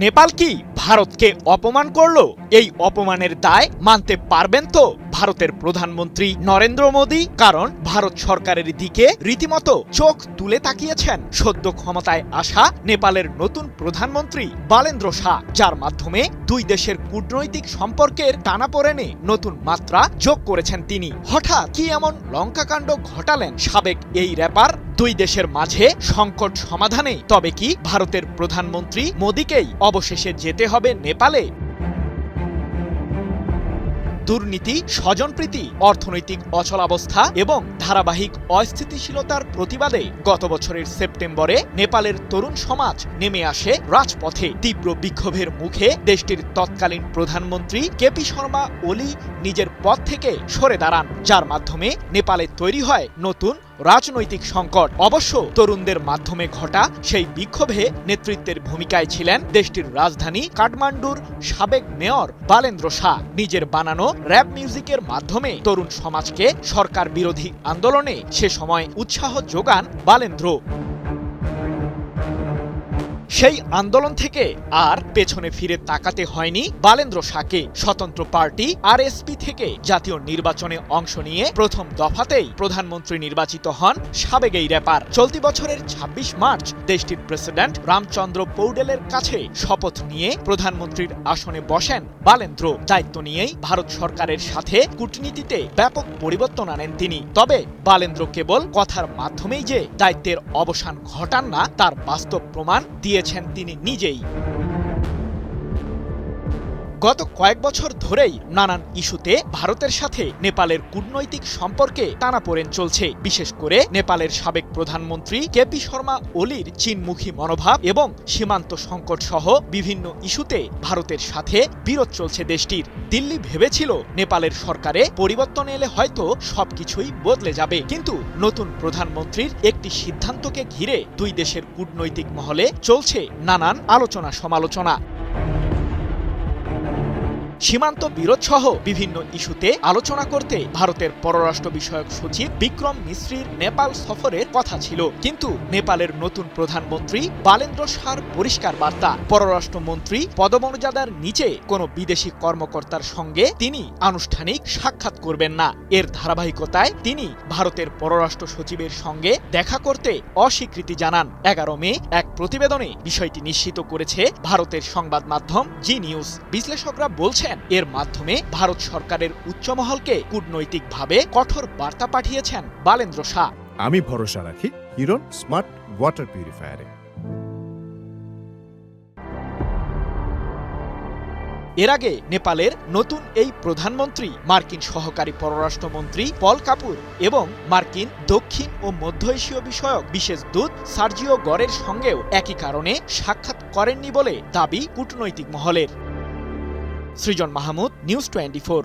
নেপাল কি ভারতকে অপমান করলো? এই অপমানের দায় মানতে পারবেন তো ভারতের প্রধানমন্ত্রী নরেন্দ্র মোদী? কারণ ভারত সরকারের দিকে রীতিমতো চোখ তুলে তাকিয়েছেন সদ্য ক্ষমতায় আসা নেপালের নতুন প্রধানমন্ত্রী বালেন্দ্র শাহ, যার মাধ্যমে দুই দেশের কূটনৈতিক সম্পর্কের টানাপোড়েনে নতুন মাত্রা যোগ করেছেন তিনি। হঠাৎ কি এমন লঙ্কাকাণ্ড ঘটালেন সাবেক এই র্যাপার? দুই দেশের মাঝে সংকট সমাধানে তবে কি ভারতের প্রধানমন্ত্রী মোদীকেই অবশেষে যেতে হবে নেপালে? দুর্নীতি, স্বজনপ্রীতি, অর্থনৈতিক অচলাবস্থা এবং ধারাবাহিক অস্থিতিশীলতার প্রতিবাদে গত বছরের সেপ্টেম্বরে নেপালের তরুণ সমাজ নেমে আসে রাজপথে। তীব্র বিক্ষোভের মুখে দেশটির তৎকালীন প্রধানমন্ত্রী কেপি শর্মা ওলি নিজের পদ থেকে সরে দাঁড়ান, যার মাধ্যমে নেপালে তৈরি হয় নতুন রাজনৈতিক সংকট। অবশ্য তরুণদের মাধ্যমে ঘটা সেই বিক্ষোভে নেতৃত্বের ভূমিকায় ছিলেন দেশটির রাজধানী কাঠমান্ডুর সাবেক মেয়র বালেন্দ্র শাহ। নিজের বানানো র‍্যাপ মিউজিকের মাধ্যমে তরুণ সমাজকে সরকার বিরোধী আন্দোলনে সে সময় উৎসাহ যোগান বালেন্দ্র। সেই আন্দোলন থেকে আর পেছনে ফিরে তাকাতে হয়নি বালেন্দ্র শাহকে। স্বতন্ত্র পার্টি আরএসপি থেকে জাতীয় নির্বাচনে অংশ নিয়ে প্রথম দফাতেই প্রধানমন্ত্রী নির্বাচিত হন সাবেক এই র্যাপার। চলতি বছরের ২৬ মার্চ দেশটির প্রেসিডেন্ট রামচন্দ্র পৌডেলের কাছে শপথ নিয়ে প্রধানমন্ত্রীর আসনে বসেন বালেন্দ্র। দায়িত্ব নিয়েই ভারত সরকারের সাথে কূটনীতিতে ব্যাপক পরিবর্তন আনেন তিনি। তবে বালেন্দ্র কেবল কথার মাধ্যমেই যে দায়িত্বের অবসান ঘটান না, তার বাস্তব প্রমাণ দিয়েছেন তিনি নিজেই। গত কয়েক বছর ধরেই নানান ইস্যুতে ভারতের সাথে নেপালের কূটনৈতিক সম্পর্কে টানাপোড়েন চলছে। বিশেষ করে নেপালের সাবেক প্রধানমন্ত্রী কেপি শর্মা ওলির চীনমুখী মনোভাব এবং সীমান্ত সংকট সহ বিভিন্ন ইস্যুতে ভারতের সাথে বিরোধ চলছে দেশটির। দিল্লি ভেবেছিল নেপালের সরকারে পরিবর্তন এলে হয়তো সবকিছুই বদলে যাবে, কিন্তু নতুন প্রধানমন্ত্রীর একটি সিদ্ধান্তকে ঘিরে দুই দেশের কূটনৈতিক মহলে চলছে নানান আলোচনা সমালোচনা। সীমান্ত বিরোধ সহ বিভিন্ন ইস্যুতে আলোচনা করতে ভারতের পররাষ্ট্র বিষয়ক সচিব বিক্রম মিশ্রির নেপাল সফরের কথা ছিল, কিন্তু নেপালের নতুন প্রধানমন্ত্রী বালেন্দ্র শাহর পরিষ্কার বার্তা, পররাষ্ট্রমন্ত্রী পদমর্যাদার নিচে কোনো বিদেশি কর্মকর্তার সঙ্গে তিনি আনুষ্ঠানিক সাক্ষাৎ করবেন না। এর ধারাবাহিকতায় তিনি ভারতের পররাষ্ট্র সচিবের সঙ্গে দেখা করতে অস্বীকৃতি জানান। ১১ মে এক প্রতিবেদনে বিষয়টি নিশ্চিত করেছে ভারতের সংবাদ মাধ্যম জি নিউজ। বিশ্লেষকরা বলছেন এর মাধ্যমে ভারত সরকারের উচ্চমহলকে কূটনৈতিকভাবে কঠোর বার্তা পাঠিয়েছেন বালেন্দ্র শাহ। আমি ভরসা রাখি হিরন স্মার্ট ওয়াটার পিউরিফায়ারে। এর আগে নেপালের নতুন এই প্রধানমন্ত্রী মার্কিন সহকারী পররাষ্ট্রমন্ত্রী পল কাপুর এবং মার্কিন দক্ষিণ ও মধ্য এশীয় বিষয়ক বিশেষ দূত সার্জিও গরের সঙ্গেও একই কারণে সাক্ষাৎ করেননি বলে দাবি কূটনৈতিক মহলের। সৃজন মাহমুদ, নিউজ 24।